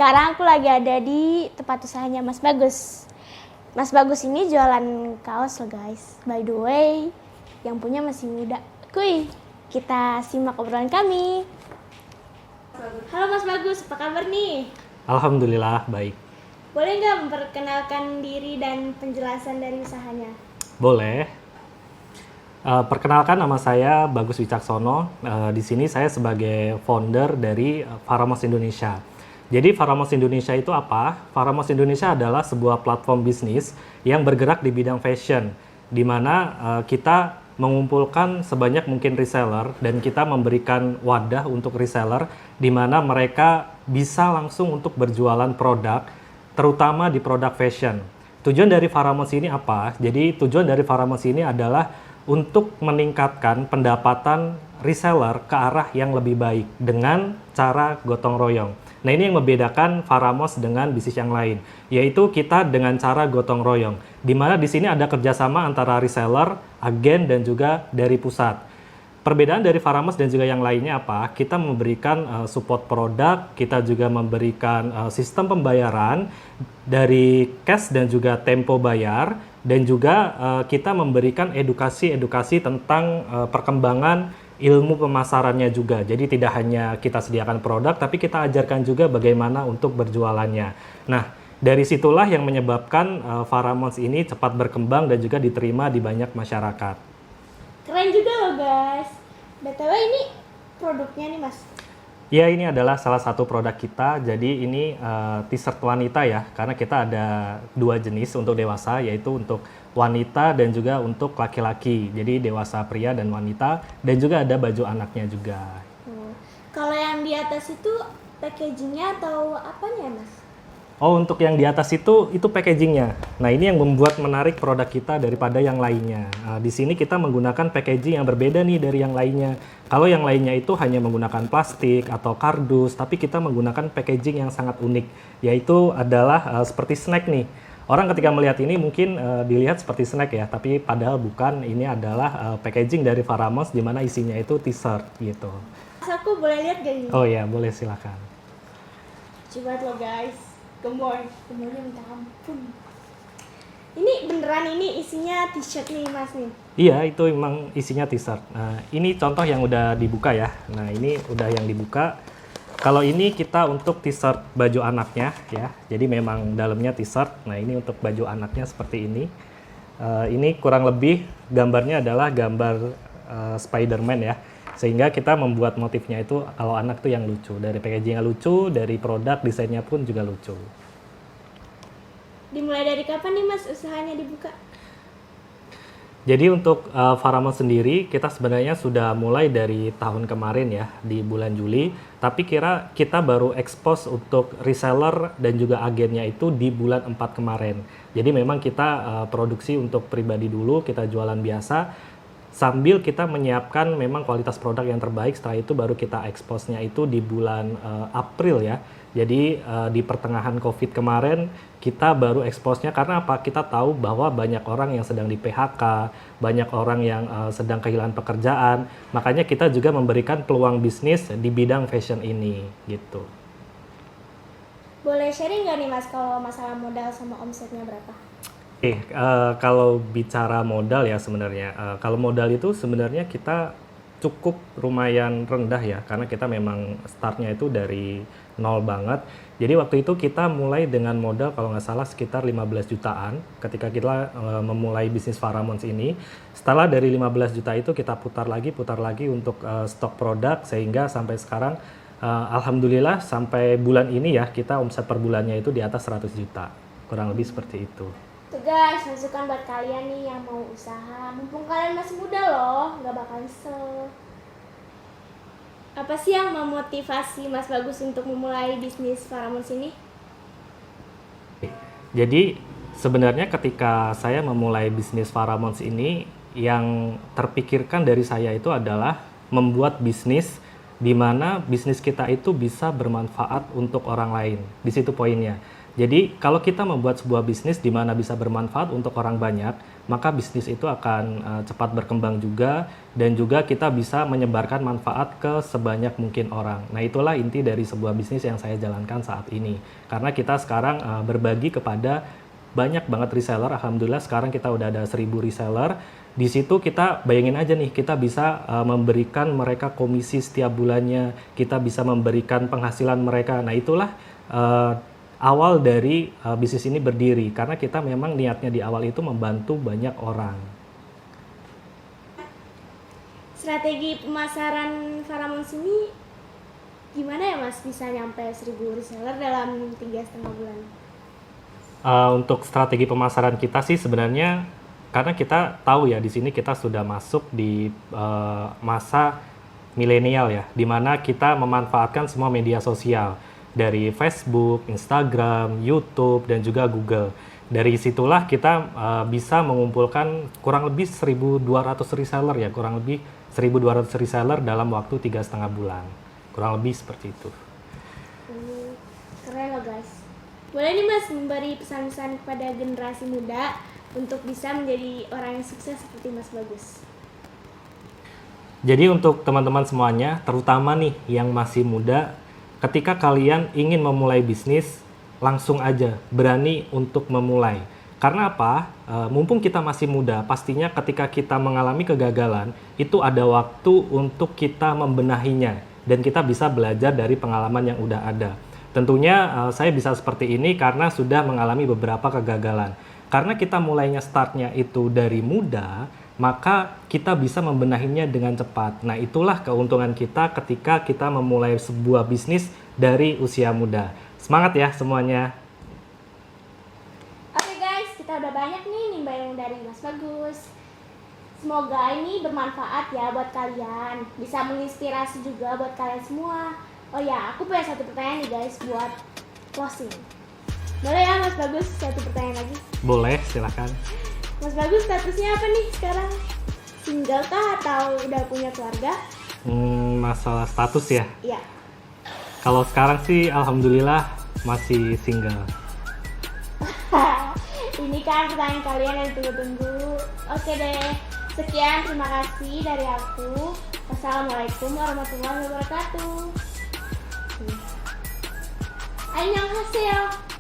Sekarang aku lagi ada di tempat usahanya Mas Bagus. Mas Bagus ini jualan kaos loh guys. By the way, yang punya masih muda. Kuy, kita simak obrolan kami. Halo Mas Bagus, apa kabar nih? Alhamdulillah, baik. Boleh nggak memperkenalkan diri dan penjelasan dari usahanya? Boleh. Perkenalkan, nama saya Bagus Wicaksono. Di sini saya sebagai founder dari Faramos Indonesia. Jadi Faramos Indonesia itu apa? Faramos Indonesia adalah sebuah platform bisnis yang bergerak di bidang fashion, di mana kita mengumpulkan sebanyak mungkin reseller dan kita memberikan wadah untuk reseller di mana mereka bisa langsung untuk berjualan produk, terutama di produk fashion. Tujuan dari Faramos ini apa? Jadi tujuan dari Faramos ini adalah untuk meningkatkan pendapatan reseller ke arah yang lebih baik dengan cara gotong royong. Nah, ini yang membedakan Faramos dengan bisnis yang lain, yaitu kita dengan cara gotong royong, di mana di sini ada kerjasama antara reseller, agen, dan juga dari pusat. Perbedaan dari Faramos dan juga yang lainnya apa? Kita memberikan support produk, kita juga memberikan sistem pembayaran dari cash dan juga tempo bayar, dan juga kita memberikan edukasi tentang perkembangan ilmu pemasarannya juga. Jadi tidak hanya kita sediakan produk, tapi kita ajarkan juga bagaimana untuk berjualannya. Nah, dari situlah yang menyebabkan Faramos ini cepat berkembang dan juga diterima di banyak masyarakat. Keren juga loh guys. BTW ini produknya nih Mas. Ya, ini adalah salah satu produk kita. Jadi ini t-shirt wanita ya, karena kita ada dua jenis untuk dewasa, yaitu untuk wanita dan juga untuk laki-laki. Jadi dewasa pria dan wanita, dan juga ada baju anaknya juga. Kalau yang di atas itu packagingnya atau apanya Mas? Oh, untuk yang di atas itu packagingnya. Nah, ini yang membuat menarik produk kita daripada yang lainnya. Di sini kita menggunakan packaging yang berbeda nih dari yang lainnya. Kalau yang lainnya itu hanya menggunakan plastik atau kardus, tapi kita menggunakan packaging yang sangat unik, yaitu adalah seperti snack nih. Orang ketika melihat ini mungkin dilihat seperti snack ya, tapi padahal bukan. Ini adalah packaging dari Faramos, di mana isinya itu t-shirt gitu. Mas, aku boleh lihat gak ini? Oh ya, boleh silakan. Coba lo guys. Gemboy, gemboynya minta ampun. Ini beneran ini isinya t-shirt nih Mas nih? Iya, itu memang isinya t-shirt. Nah, ini contoh yang udah dibuka ya. Nah, ini udah yang dibuka. Kalau ini kita untuk t-shirt baju anaknya ya. Jadi memang dalamnya t-shirt. Nah, ini untuk baju anaknya seperti ini. Ini kurang lebih gambarnya adalah gambar Spider-Man ya. Sehingga kita membuat motifnya itu kalau anak tuh yang lucu. Dari packagingnya lucu, dari produk desainnya pun juga lucu. Dimulai dari kapan nih Mas usahanya dibuka? Jadi untuk Faramos sendiri kita sebenarnya sudah mulai dari tahun kemarin ya, di bulan Juli. Tapi kita baru expose untuk reseller dan juga agennya itu di bulan 4 kemarin. Jadi memang kita produksi untuk pribadi dulu, kita jualan biasa. Sambil kita menyiapkan memang kualitas produk yang terbaik, setelah itu baru kita expose-nya itu di bulan April ya. Jadi di pertengahan COVID kemarin kita baru expose-nya karena apa? Kita tahu bahwa banyak orang yang sedang di PHK, banyak orang yang sedang kehilangan pekerjaan. Makanya kita juga memberikan peluang bisnis di bidang fashion ini gitu. Boleh sharing nggak nih Mas kalau masalah modal sama omsetnya berapa? Kalau bicara modal ya sebenarnya, kalau modal itu sebenarnya kita cukup lumayan rendah ya, karena kita memang startnya itu dari nol banget. Jadi waktu itu kita mulai dengan modal kalau nggak salah sekitar 15 jutaan ketika kita memulai bisnis Faramos ini. Setelah dari 15 juta itu kita putar lagi untuk stok produk, sehingga sampai sekarang alhamdulillah sampai bulan ini ya kita omset per bulannya itu di atas 100 juta, kurang lebih seperti itu. Tuh guys, masukan buat kalian nih yang mau usaha. Mumpung kalian masih muda loh, nggak bakal nyesel. Apa sih yang memotivasi Mas Bagus untuk memulai bisnis Faramos ini? Jadi sebenarnya ketika saya memulai bisnis Faramos ini, yang terpikirkan dari saya itu adalah membuat bisnis di mana bisnis kita itu bisa bermanfaat untuk orang lain. Di situ poinnya. Jadi kalau kita membuat sebuah bisnis di mana bisa bermanfaat untuk orang banyak, maka bisnis itu akan cepat berkembang juga, dan juga kita bisa menyebarkan manfaat ke sebanyak mungkin orang. Nah, itulah inti dari sebuah bisnis yang saya jalankan saat ini. Karena kita sekarang berbagi kepada banyak banget reseller. Alhamdulillah sekarang kita udah ada 1000 reseller. Di situ kita bayangin aja nih, kita bisa memberikan mereka komisi setiap bulannya, kita bisa memberikan penghasilan mereka. Nah, itulah awal dari bisnis ini berdiri, karena kita memang niatnya di awal itu membantu banyak orang. Strategi pemasaran Faramons ini gimana ya Mas bisa nyampe 1000 reseller dalam 3,5 bulan? Untuk strategi pemasaran kita sih sebenarnya, karena kita tahu ya di sini kita sudah masuk di masa milenial ya, di mana kita memanfaatkan semua media sosial dari Facebook, Instagram, YouTube, dan juga Google. Dari situlah kita bisa mengumpulkan kurang lebih 1.200 reseller ya, kurang lebih 1.200 reseller dalam waktu 3,5 bulan. Kurang lebih seperti itu. Keren loh guys. Boleh nih Mas memberi pesan-pesan kepada generasi muda untuk bisa menjadi orang yang sukses seperti Mas Bagus? Jadi untuk teman-teman semuanya, terutama nih yang masih muda, ketika kalian ingin memulai bisnis, langsung aja berani untuk memulai. Karena apa? Mumpung kita masih muda, pastinya ketika kita mengalami kegagalan, itu ada waktu untuk kita membenahinya. Dan kita bisa belajar dari pengalaman yang udah ada. Tentunya saya bisa seperti ini karena sudah mengalami beberapa kegagalan. Karena kita mulainya startnya itu dari muda, maka kita bisa membenahinya dengan cepat. Nah, itulah keuntungan kita ketika kita memulai sebuah bisnis dari usia muda. Semangat ya semuanya. Oke guys, kita udah banyak nih nimba ilmu dari Mas Bagus. Semoga ini bermanfaat ya buat kalian. Bisa menginspirasi juga buat kalian semua. Oh ya, aku punya satu pertanyaan nih guys buat closing. Boleh ya Mas Bagus, satu pertanyaan lagi? Boleh, silakan. Mas Bagus statusnya apa nih sekarang? Single kah atau udah punya keluarga? Masalah status ya? Iya. Kalau sekarang sih alhamdulillah masih single. Ini kan pertanyaan kalian yang tunggu-tunggu. Oke deh, sekian terima kasih dari aku. Wassalamualaikum warahmatullahi wabarakatuh. Annyeonghaseyo.